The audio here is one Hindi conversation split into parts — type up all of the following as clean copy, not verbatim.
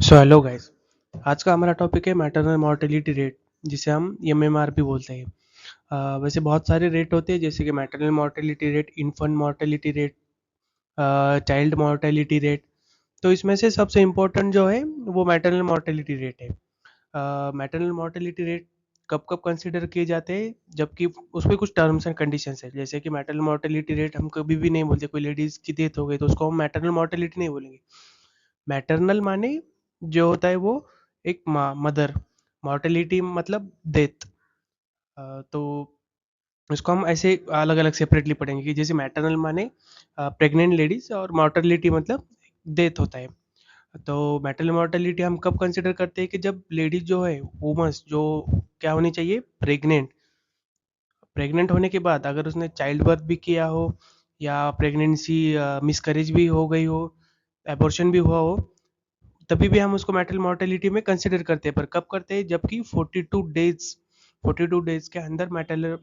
So hello guys. आज का हमारा टॉपिक है मैटरनल मॉर्टेलिटी रेट, जिसे हम एमएमआर भी बोलते हैं। वैसे बहुत सारे रेट होते हैं, जैसे कि maternal mortality rate, infant mortality rate, child mortality rate. तो इसमें से सबसे इम्पोर्टेंट जो है वो मैटरनल मॉर्टेलिटी रेट है। मैटरनल मॉर्टेलिटी रेट कब कब कंसिडर किए जाते हैं, जबकि उसमें कुछ टर्म्स एंड कंडीशंस है। जैसे कि मैटरनल मॉर्टेलिटी रेट हम कभी भी नहीं बोलते, कोई लेडीज की डेथ हो गई तो उसको हम मैटरनल मॉर्टेलिटी नहीं बोलेंगे। मैटरनल माने जो होता है वो एक माँ, मदर। मॉर्टेलिटी मतलब डेथ। तो इसको हम ऐसे अलग अलग सेपरेटली पढ़ेंगे कि जैसे मैटरनल माने प्रेग्नेंट लेडीज, और मॉर्टेलिटी मतलब डेथ होता है। तो मैटरनल मॉर्टेलिटी हम कब कंसिडर करते हैं कि जब लेडीज जो है, वुमन्स जो क्या होनी चाहिए, प्रेग्नेंट। प्रेग्नेंट होने के बाद अगर उसने चाइल्ड बर्थ भी किया हो, या प्रेगनेंसी मिसकैरेज भी हो गई हो, एबॉर्शन भी हुआ हो, तभी भी हम उसको मैटरनल मॉर्टेलिटी में कंसिडर करते हैं। पर कब करते हैं, जबकि 42 डेज, 42 डेज के अंदर मैटरनल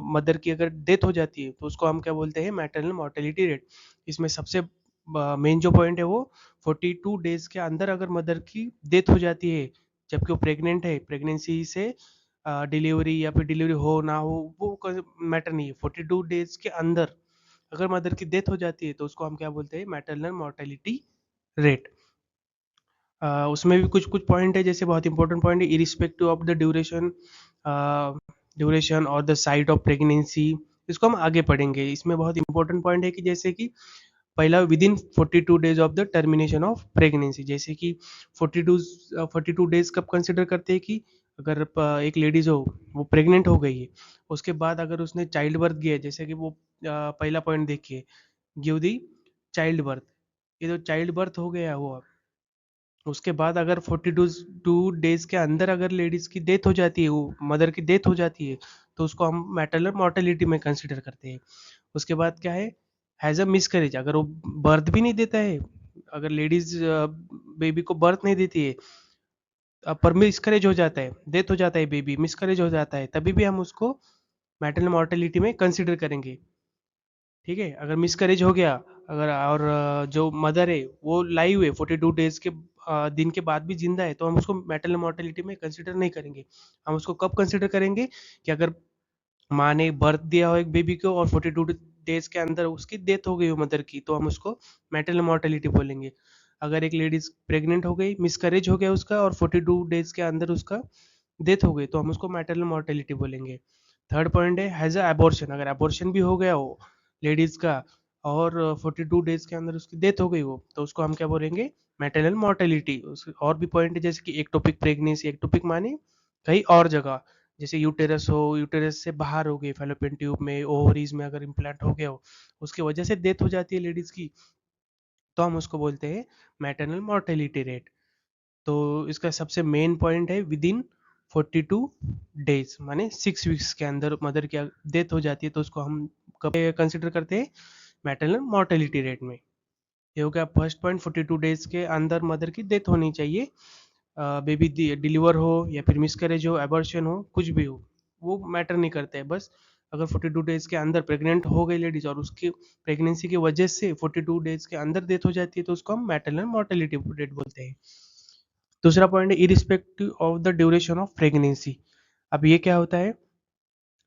मदर की अगर डेथ हो जाती है तो उसको हम क्या बोलते हैं, मैटरनल मॉर्टेलिटी रेट। इसमें सबसे मेन जो पॉइंट है वो 42 डेज के अंदर अगर मदर की डेथ हो जाती है, जबकि वो प्रेग्नेंट है, प्रेगनेंसी से डिलीवरी या फिर डिलीवरी हो ना हो वो मैटर नहीं है। 42 डेज के अंदर अगर मदर की डेथ हो जाती है तो उसको हम क्या बोलते हैं, मैटरनल मॉर्टेलिटी रेट। उसमें भी कुछ कुछ पॉइंट है, जैसे बहुत इंपॉर्टेंट पॉइंट है, irrespective of the duration, duration और द साइट ऑफ प्रेगनेंसी। इसको हम आगे पढ़ेंगे। इसमें बहुत इंपॉर्टेंट पॉइंट है कि जैसे कि पहला, with in 42 days of the termination of pregnancy. जैसे कि 42 डेज कब कंसिडर करते हैं कि अगर एक लेडीज हो, वो प्रेग्नेंट हो गई है, उसके बाद अगर उसने चाइल्ड बर्थ किया है, जैसे कि वो पहला पॉइंट देखिए, गिव दी चाइल्ड बर्थ। ये तो चाइल्ड बर्थ हो गया हुआ, उसके बाद अगर 42 डेज के अंदर अगर लेडीज की डेथ हो जाती है, वो मदर की डेथ हो जाती है, तो उसको हम मैटरनल मॉर्टेलिटी में कंसिडर करते हैं। उसके बाद क्या है, हैज़ अ मिसकैरेज, अगर वो बर्थ भी नहीं देता है, अगर लेडीज बेबी को बर्थ नहीं देती है, पर मिसकैरेज हो जाता है, डेथ हो जाता है, बेबी मिसकैरेज हो जाता है, तभी भी हम उसको मैटरनल मॉर्टेलिटी में कंसिडर करेंगे। ठीक है, अगर मिसकैरेज हो गया, अगर और जो मदर है वो लाइव है, 42 डेज के दिन के बाद भी जिंदा है, तो हम उसको मैटरनल मॉर्टेलिटी में कंसिडर नहीं करेंगे। हम उसको कब कंसिडर करेंगे, कि अगर माँ ने बर्थ दिया हो एक बेबी को और 42 डेज के अंदर उसकी डेथ हो गई हो मदर की, तो हम उसको मैटरनल मॉर्टेलिटी बोलेंगे। अगर एक लेडीज प्रेग्नेंट हो गई, मिसकैरेज हो गया उसका, और 42 डेज के अंदर उसका डेथ हो गई, तो हम उसको मैटरनल मॉर्टेलिटी बोलेंगे। थर्ड पॉइंट है, हैज़ अ एबॉर्शन, अगर एबॉर्शन भी हो गया हो लेडीज का, और 42 डेज के अंदर उसकी डेथ हो गई हो, तो उसको हम क्या बोलेंगे, मैटरनल मॉर्टेलिटी। और भी पॉइंट है, जैसे कि एक्टोपिक प्रेगनेंसी, एक्टोपिक माने कहीं और जगह, जैसे यूटेरस हो, यूटेरस से बाहर हो गई, फैलोपियन ट्यूब में, ओवरीज में अगर इम्प्लांट हो गया हो, उसकी वजह से डेथ हो जाती है लेडीज की, तो हम उसको बोलते हैं मैटरनल मॉर्टेलिटी रेट। तो इसका सबसे मेन पॉइंट है, विद इन 42 डेज माने 6 वीक्स के अंदर मदर की डेथ हो जाती है, तो उसको हम कब कंसिडर करते हैं, मैटरनल मॉर्टेलिटी रेट में। ये हो गया फर्स्ट पॉइंट, 42 डेज के अंदर मदर की डेथ होनी चाहिए, बेबी डिलीवर हो या फिर मिसकैरेज हो, एबॉर्शन हो, कुछ भी हो, वो मैटर नहीं करता है। बस अगर 42 डेज के अंदर प्रेग्नेंट हो गई लेडीज, और उसकी प्रेगनेंसी की वजह से 42 डेज के अंदर डेथ हो जाती है, तो उसको हम मैटरनल मॉर्टेलिटी रेट बोलते हैं। दूसरा पॉइंट है, irrespective of the duration of pregnancy. अब ये क्या होता है,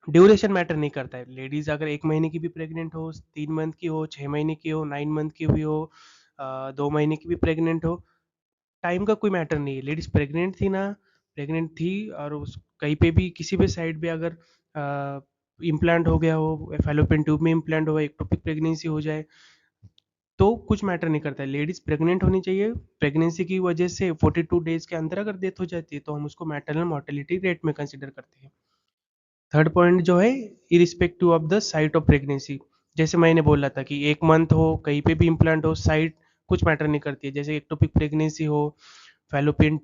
ड्यूरेशन मैटर नहीं करता है। लेडीज अगर 1 महीने की भी प्रेग्नेंट हो, 3 मंथ की हो, 6 महीने की हो, 9 मंथ की भी हो, 2 महीने की भी प्रेग्नेंट हो, टाइम का कोई मैटर नहीं है। लेडीज प्रेग्नेंट थी ना, प्रेग्नेंट थी, और उस कहीं पे भी किसी भी साइड पे अगर इम्प्लांट हो गया हो, फैलोपियन ट्यूब में इम्प्लांट हो, एक्टोपिक प्रेगनेंसी हो जाए, तो कुछ मैटर नहीं करता है। लेडीज प्रेग्नेंट होनी चाहिए, प्रेगनेंसी की वजह से 42 डेज के अंदर अगर डेथ हो जाती है, तो हम उसको मैटरनल मॉर्टेलिटी रेट में कंसिडर करते हैं। थर्ड पॉइंट जो है, irrespective of the site of pregnancy. जैसे मैंने बोला था कि 1 मंथ हो, कहीं पे भी इम्प्लांट हो, साइट कुछ मैटर नहीं करती है। जैसे एक्टोपिक प्रेगनेंसी हो, फैलोपियन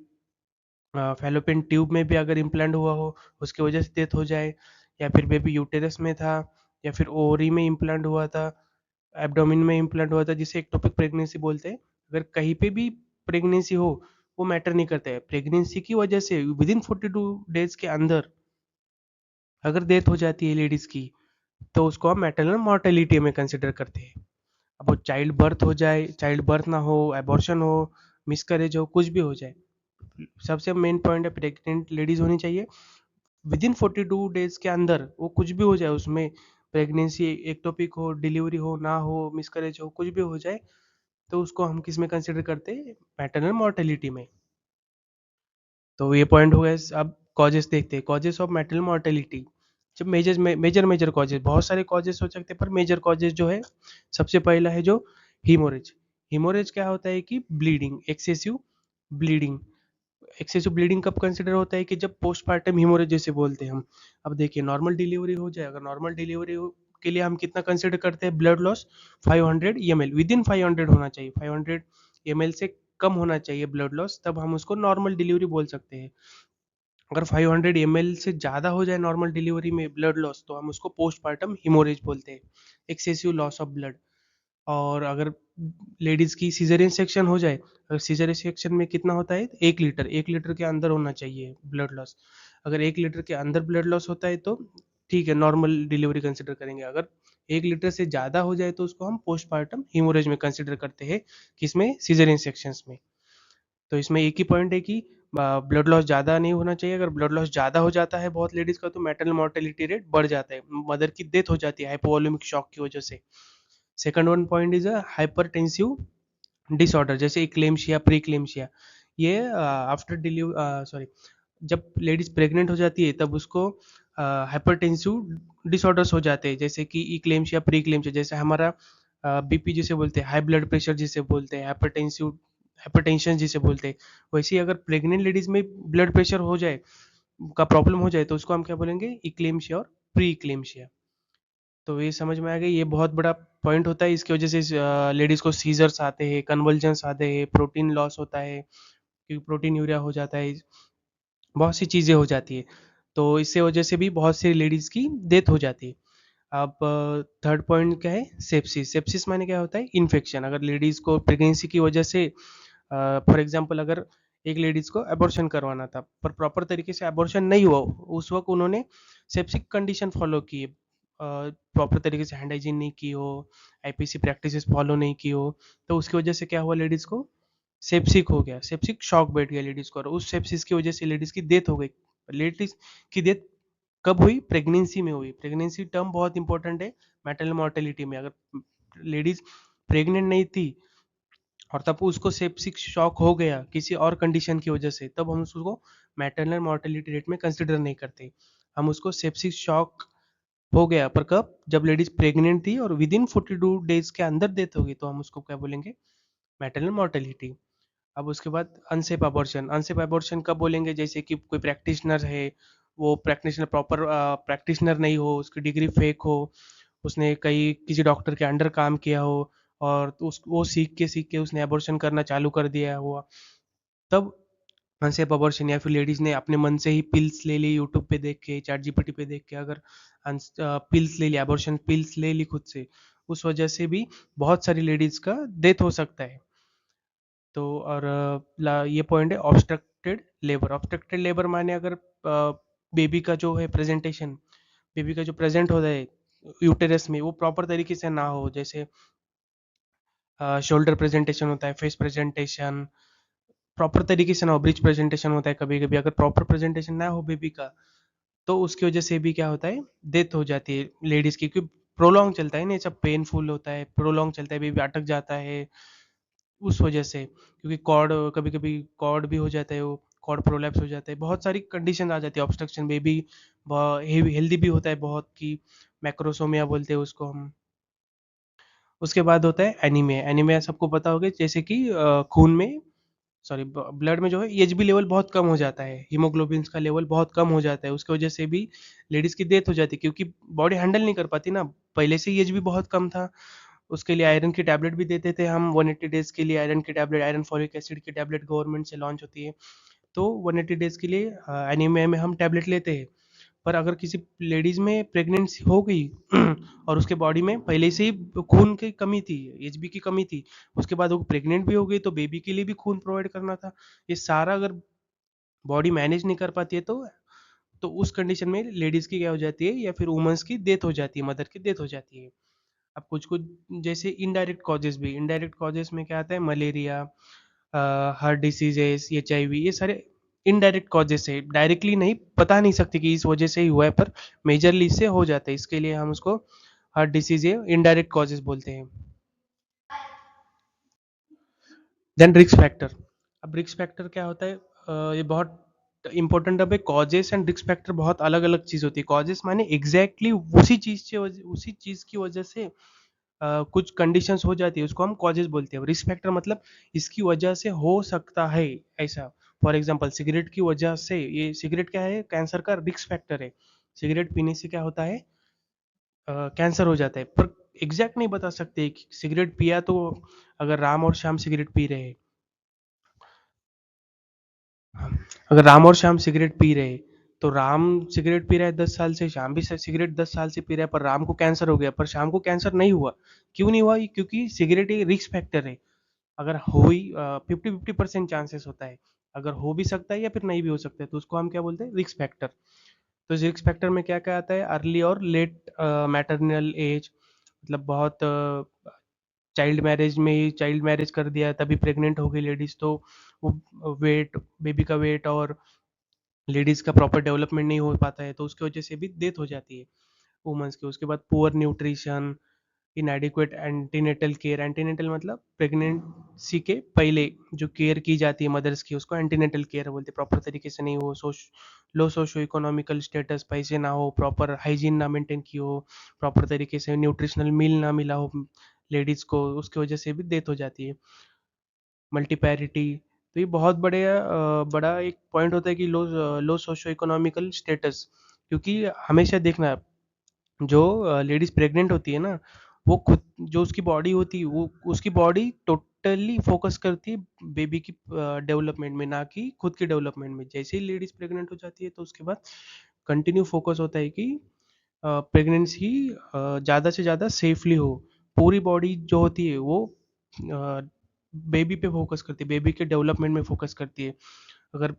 फैलोपियन ट्यूब में भी अगर इम्प्लांट हुआ हो, उसकी वजह से डेथ हो जाए, या फिर बेबी यूटेरस में था, या फिर ओवरी में इम्प्लांट हुआ था, एब्डोमेन में इम्प्लांट हुआ था, जिसे एक्टोपिक प्रेगनेंसी बोलते हैं। अगर कहीं पे भी प्रेगनेंसी हो, वो मैटर नहीं करता है। प्रेगनेंसी की वजह से विद इन 42 डेज के अंदर अगर डेथ हो जाती है लेडीज की, तो उसको हम मैटरनल मॉर्टेलिटी में कंसिडर करते हैं। अब वो चाइल्ड बर्थ हो जाए, चाइल्ड बर्थ ना हो, एबॉर्शन हो, मिसकैरेज हो, कुछ भी हो जाए, सबसे मेन पॉइंट है प्रेग्नेंट लेडीज होनी चाहिए। विद इन 42 डेज के अंदर वो कुछ भी हो जाए, उसमें प्रेगनेंसी एक्टोपिक हो, डिलीवरी हो ना हो, मिसकैरेज हो, कुछ भी हो जाए, तो उसको हम किस में कंसिडर करते हैं, मैटरनल मोर्टेलिटी में। तो ये पॉइंट हो गए। अब कॉजेस देखते हैं, कॉजेस ऑफ मैटरनल मोर्टेलिटी। जब मेजर मेजर कॉजेस, बहुत सारे कॉजेस हो सकते हैं, पर मेजर कॉजेस जो है, सबसे पहला है जो हीमोरेज। हीमोरेज क्या होता है कि bleeding, excessive bleeding. Excessive bleeding कब कंसिडर होता है कि जब पोस्टपार्टम हीमोरेज जैसे बोलते हैं हम। अब देखिए नॉर्मल डिलीवरी हो जाए, अगर नॉर्मल डिलीवरी के लिए हम कितना कंसिडर करते हैं blood loss, 500 ml, with in 500 होना चाहिए, 500 ml से कम होना चाहिए ब्लड लॉस, तब हम उसको नॉर्मल डिलीवरी बोल सकते हैं। अगर 500 ml से ज़्यादा हो जाए नॉर्मल डिलीवरी में ब्लड लॉस, तो हम उसको पोस्टपार्टम हीमोरेज बोलते हैं, एक्सेसिव लॉस ऑफ ब्लड। और अगर लेडीज की सीजरियन सेक्शन हो जाए, अगर सीजरियन सेक्शन में कितना होता है, 1 लीटर, 1 लीटर के अंदर होना चाहिए ब्लड लॉस। अगर 1 लीटर के अंदर ब्लड लॉस होता है तो ठीक है, नॉर्मल डिलीवरी कंसिडर करेंगे। अगर 1 लीटर से ज़्यादा हो जाए तो उसको हम पोस्टपार्टम हीमोरेज में कंसिडर करते हैं, किसमें, सीजरियन सेक्शंस में। तो इसमें एक ही पॉइंट है कि ब्लड लॉस ज़्यादा नहीं होना चाहिए। अगर ब्लड लॉस ज़्यादा हो जाता है बहुत लेडीज़ का, तो मैटरनल मोर्टेलिटी रेट बढ़ जाता है, मदर की डेथ हो जाती है हाइपोवॉल्यूमिक शॉक की वजह से। Second one point is a hypertensive disorder, जैसे इक्लेम्शिया, प्रीक्लेम्शिया। ये आफ्टर डिलीव सॉरी, जब लेडीज प्रेग्नेंट हो जाती है तब उसको हाइपरटेंसिव डिसऑर्डर्स हो जाते हैं, जैसे कि इक्लेम्शिया, प्रीक्लेम्शिया। जैसे हमारा बीपी जिसे बोलते हैं, हाई ब्लड प्रेशर जिसे बोलते हैं, हाइपरटेंशन जिसे बोलते हैं, वैसे ही अगर प्रेग्नेंट लेडीज में ब्लड प्रेशर हो जाए, का प्रॉब्लम हो जाए, तो उसको हम क्या बोलेंगे, इक्लेम्शिया और प्री इक्लेम्शिया। तो ये समझ में आ गई, ये बहुत बड़ा पॉइंट होता है, इसकी वजह से लेडीज को सीजर्स आते हैं, कन्वल्जन्स आते हैं, प्रोटीन लॉस होता है, क्योंकि प्रोटीन यूरिया हो जाता है, बहुत सी चीज़ें हो जाती है। तो इससे वजह से भी बहुत सी लेडीज की डेथ हो जाती है। अब थर्ड पॉइंट क्या है, सेप्सिस। सेप्सिस माने क्या होता है, इन्फेक्शन। अगर लेडीज को प्रेगनेंसी की वजह से, फॉर एग्जांपल अगर एक लेडीज को एबॉर्शन करवाना था, पर प्रॉपर तरीके से एबॉर्शन नहीं हुआ, उस वक्त उन्होंने सेप्सिक कंडीशन फॉलो की, प्रॉपर तरीके से हैंड हाइजीन नहीं की हो, आईपीसी प्रैक्टिसेस फॉलो नहीं की हो, तो उसकी वजह से क्या हुआ, लेडीज को सेप्सिक हो गया, सेप्सिक शॉक बैठ गया लेडीज को, और उस सेप्सिस की वजह से लेडीज की डेथ हो गई। लेडीज की डेथ कब हुई, प्रेगनेंसी में हुई। प्रेगनेंसी टर्म बहुत इंपॉर्टेंट है मैटरनल मोर्टेलिटी में। अगर लेडीज प्रेग्नेंट नहीं थी और तब उसको सेप्सिक शॉक हो गया किसी और कंडीशन की वजह से, तब हम उसको मैटरनल मोर्टेलिटी रेट में कंसिडर नहीं करते। हम उसको सेप्सिक शॉक हो गया, पर कब, जब लेडीज प्रेग्नेंट थी और विद इन 42 डेज के अंदर डेथ होगी, तो हम उसको क्या बोलेंगे, मैटरनल मोर्टेलिटी। अब उसके बाद अनसेफ अबॉर्शन। अनसेफ अबॉर्शन कब बोलेंगे, जैसे कि कोई प्रैक्टिशनर है, वो प्रैक्टिशनर प्रॉपर प्रैक्टिशनर नहीं हो, उसकी डिग्री फेक हो, उसने कई किसी डॉक्टर के अंडर काम किया हो, और उस वो सीख के उसने अबॉर्शन करना चालू कर दिया हुआ, तब अनसेफ अबॉर्शन। या फिर लेडीज ने अपने मन से ही पिल्स ले ली, यूट्यूब पे देख के, चैट जीपीटी पे देख के, अगर पिल्स ले ली, अबॉर्शन पिल्स ले ली खुद से, उस वजह से भी बहुत सारी लेडीज का डेथ हो सकता है। तो और ये पॉइंट है ऑब्स्ट्रक्टेड लेबर। ऑब्स्ट्रक्टेड लेबर माने अगर बेबी का जो है प्रेजेंटेशन, बेबी का जो प्रेजेंट होता है यूटेरस में, वो प्रॉपर तरीके से ना हो, जैसे शोल्डर प्रेजेंटेशन होता है, फेस प्रेजेंटेशन प्रॉपर तरीके से ना हो, ब्रिज प्रेजेंटेशन होता है कभी कभी, अगर प्रॉपर प्रेजेंटेशन ना हो बेबी का, तो उसकी वजह से भी क्या होता है, डेथ हो जाती है लेडीज की, क्योंकि प्रोलॉन्ग चलता है ना, ये सब पेनफुल होता है, प्रोलॉन्ग चलता है, बेबी अटक जाता है उस वजह से, क्योंकि कॉर्ड, कभी कभी कॉर्ड भी हो जाता है, वो कॉर्ड प्रोलैप्स हो जाता है, बहुत सारी कंडीशन आ जाती है ऑब्स्ट्रक्शन। बेबी हेल्दी भी होता है बहुत, की मैक्रोसोमिया बोलते हैं उसको हम। उसके बाद होता है एनीमिया। एनीमिया सबको पता होगा, जैसे कि खून में, सॉरी ब्लड में जो है एचबी लेवल बहुत कम हो जाता है, हीमोग्लोबिन का लेवल बहुत कम हो जाता है, उसकी वजह से भी लेडीज की डेथ हो जाती है, क्योंकि बॉडी हैंडल नहीं कर पाती ना, पहले से ही एचबी बहुत कम था। उसके लिए आयरन की टैबलेट भी देते थे हम, 180 डेज के लिए आयरन की टैबलेट, आयरन फॉलिक एसिड की टैबलेट गवर्नमेंट से लॉन्च होती है, तो 180 डेज के लिए एनीमिया में हम टैबलेट लेते हैं। पर अगर किसी लेडीज में प्रेगनेंसी हो गई और उसके बॉडी में पहले से ही खून की कमी थी, एचबी की कमी थी, उसके बाद वो प्रेग्नेंट भी हो गई, तो बेबी के लिए भी खून प्रोवाइड करना था, ये सारा अगर बॉडी मैनेज नहीं कर पाती है, तो उस कंडीशन में लेडीज की क्या हो जाती है, या फिर वुमेन्स की डेथ हो जाती है, मदर की डेथ हो जाती है। अब कुछ कुछ जैसे इनडायरेक्ट कॉजेज भी, इनडायरेक्ट कॉजेज में क्या आता है, मलेरिया, हार्ट डिसीजेस, HIV, ये सारे इनडायरेक्ट कॉजेस है, डायरेक्टली नहीं पता नहीं सकते कि इस वजह से ही हुआ है, पर मेजरली इससे हो जाता है, इसके लिए हम उसको हार्ट डिसीज है इनडायरेक्ट कॉजेस बोलते हैं। Then risk factor. अब रिस्क फैक्टर क्या होता है, ये बहुत इंपॉर्टेंट अब है। कॉजेस एंड रिस्क फैक्टर बहुत अलग अलग चीज होती है। कॉजेस माने एग्जैक्टली उसी चीज की वजह से कुछ कंडीशंस हो जाती है, उसको हम कॉजेस बोलते हैं। रिस्क फैक्टर मतलब इसकी वजह से हो सकता है ऐसा। फॉर एग्जांपल सिगरेट की वजह से, ये सिगरेट क्या है, कैंसर का रिस्क फैक्टर है। सिगरेट पीने से क्या होता है, कैंसर हो जाता है, पर एग्जैक्ट नहीं बता सकते कि सिगरेट पिया तो, अगर राम और श्याम सिगरेट पी रहे हैं, हाँ, अगर राम और श्याम सिगरेट पी रहे, तो राम सिगरेट पी रहा है 10 साल से, श्याम भी सिगरेट 10 साल से पी रहा है, पर राम को कैंसर हो गया पर श्याम को कैंसर नहीं हुआ। क्यों नहीं हुआ? क्योंकि सिगरेट एक रिस्क फैक्टर है। अगर हुई 50-50% चांसेस होता है, अगर हो भी सकता है या फिर नहीं भी हो सकता है, तो उसको हम क्या बोलते हैं, रिस्क फैक्टर। तो इस रिस्क फैक्टर में क्या क्या आता है, अर्ली और लेट मैटरनल एज, मतलब बहुत चाइल्ड मैरिज कर दिया तभी प्रेग्नेंट हो गई लेडीज, तो वो वेट, बेबी का वेट और लेडीज का प्रॉपर डेवलपमेंट नहीं हो पाता है, तो उसकी वजह से भी डेथ हो जाती है वुमेन्स की। उसके बाद poor nutrition, इनएडिक्वेट antenatal care. Antenatal मतलब प्रेगनेंसी के पहले जो केयर की जाती है मदर्स की, उसको एंटीनेटल केयर बोलते हैं। प्रॉपर तरीके से नहीं हो, लो सोशो इकोनॉमिकल स्टेटस, पैसे ना हो, प्रॉपर हाइजीन ना मेंटेन की हो, प्रॉपर तरीके से न्यूट्रिशनल मील ना मिला हो लेडीज को, उसकी वजह से भी डेथ हो जाती है। मल्टीपैरिटी, तो ये बहुत बड़ा एक पॉइंट होता है कि लो सोशो इकोनॉमिकल स्टेटस। क्योंकि हमेशा देखना, जो लेडीज प्रेग्नेंट होती है ना, वो खुद, जो उसकी बॉडी होती है, वो उसकी बॉडी टोटली फोकस करती है बेबी की डेवलपमेंट में, ना कि खुद के डेवलपमेंट में। जैसे ही लेडीज प्रेग्नेंट हो जाती है, तो उसके बाद कंटिन्यू फोकस होता है कि प्रेगनेंसी ज़्यादा से ज़्यादा सेफली हो। पूरी बॉडी जो होती है वो बेबी पे फोकस करती है, बेबी के डेवलपमेंट में फोकस करती है। अगर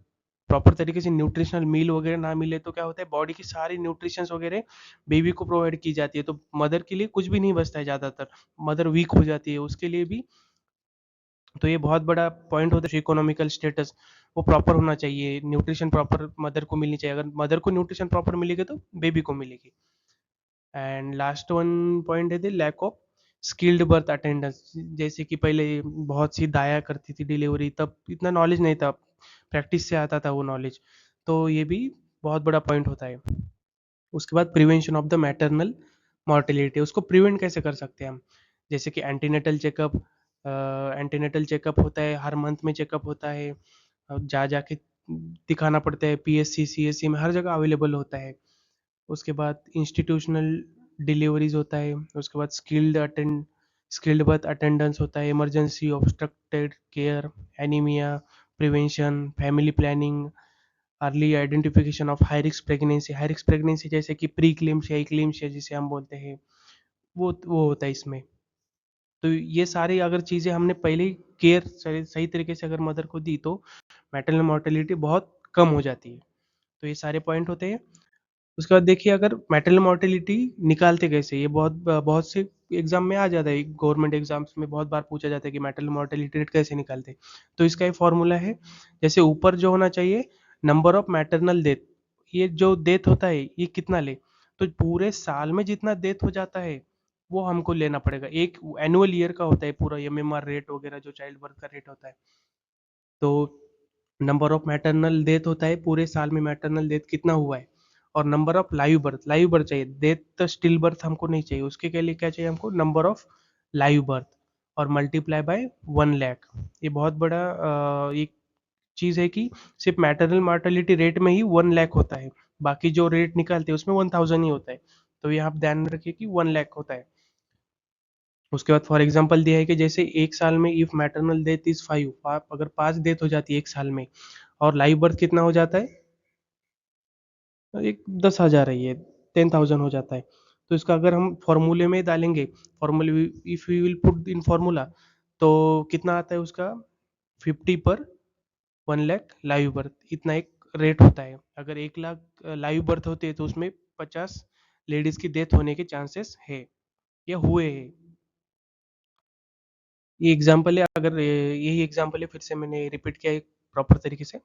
प्रॉपर तरीके से न्यूट्रिशनल मील वगैरह ना मिले, तो क्या होता है, बॉडी की सारी न्यूट्रिशंस वगैरह बेबी को प्रोवाइड की जाती है, तो मदर के लिए कुछ भी नहीं बचता है ज़्यादातर, मदर वीक हो जाती है उसके लिए भी। तो ये बहुत बड़ा पॉइंट होता है, इकोनॉमिकल स्टेटस वो प्रॉपर होना चाहिए, न्यूट्रिशन प्रॉपर मदर को मिलनी चाहिए। अगर मदर को न्यूट्रिशन प्रॉपर मिलेगी तो बेबी को मिलेगी। एंड लास्ट वन पॉइंट है the lack of skilled birth attendance. जैसे कि पहले बहुत सी दाया करती थी डिलीवरी, तब इतना नॉलेज नहीं था, प्रैक्टिस से आता था वो नॉलेज। तो ये भी बहुत बड़ा पॉइंट होता है। उसके बाद prevention of the maternal mortality, उसको प्रिवेंट कैसे कर सकते हैं हम? जैसे कि एंटीनेटल चेकअप होता है, हर मंथ में चेकअप होता है, जा जाके दिखाना पड़ता है, PSC CSC में हर जगह अवेलेबल होता है। उसके बाद इंस्टीट्यूशनल डिलीवरीज होता है। उसके बाद स्किल्ड बर्थ अटेंडेंस होता है, emergency obstructed care, anaemia prevention, family planning, early identification of high risk pregnancy जैसे कि प्री क्लेम्शिया, इक्लेम्शिया जिसे हम बोलते हैं, वो होता है इसमें। तो ये सारी अगर चीज़ें हमने पहले ही केयर सही सही तरीके से अगर मदर को दी, तो मैटरनल मोर्टेलिटी बहुत कम हो जाती है। तो ये सारे पॉइंट होते हैं। उसके बाद देखिए, अगर मैटरनल मोर्टेलिटी निकालते कैसे, ये बहुत से एग्जाम में आ जाता है, गवर्नमेंट एग्जाम्स में बहुत बार पूछा जाता है कि मैटरनल मोर्टेलिटी रेट कैसे निकालते हैं। तो इसका एक फॉर्मूला है, जैसे ऊपर जो होना चाहिए, नंबर ऑफ मैटरनल डेथ, ये जो डेथ होता है ये कितना ले, तो पूरे साल में जितना डेथ हो जाता है वो हमको लेना पड़ेगा। एक एनुअल ईयर का होता है पूरा MMR रेट वगैरह, जो चाइल्ड बर्थ का रेट होता है। तो नंबर ऑफ मैटरनल डेथ होता है पूरे साल में, मैटरनल डेथ कितना हुआ है, और नंबर ऑफ लाइव बर्थ चाहिए, डेथ स्टिल बर्थ हमको नहीं चाहिए। उसके के लिए क्या चाहिए हमको, नंबर ऑफ लाइव बर्थ, और मल्टीप्लाई बाय 1 लाख। ये बहुत बड़ा एक चीज़ है कि सिर्फ मैटरनल मार्टेलिटी रेट में ही 1 लाख होता है, बाकी जो रेट निकालते हैं उसमें 1000 ही होता है। तो ये आप ध्यान में रखिए कि 1 लाख होता है। उसके बाद फॉर एग्जांपल दिया है कि जैसे एक साल में इफ मैटरनल डेथ इज 5, अगर 5 डेथ हो जाती है एक साल में, और लाइव बर्थ कितना हो जाता है, एक 10,000 है ये, 10,000 हो जाता है। तो इसका अगर हम फॉर्मूले में डालेंगे, फॉर्मूले, if you will put in formula, तो कितना आता है उसका, 50 पर 1 लाख लाइव बर्थ, इतना एक रेट होता है। अगर 1 लाख लाइव बर्थ होते हैं, तो उसमें 50 लेडीज की डेथ होने के चांसेस है या हुए हैं। ये एग्ज़ाम्पल है, अगर यही एग्ज़ाम्पल है, फिर से मैंने रिपीट किया है प्रॉपर तरीके से।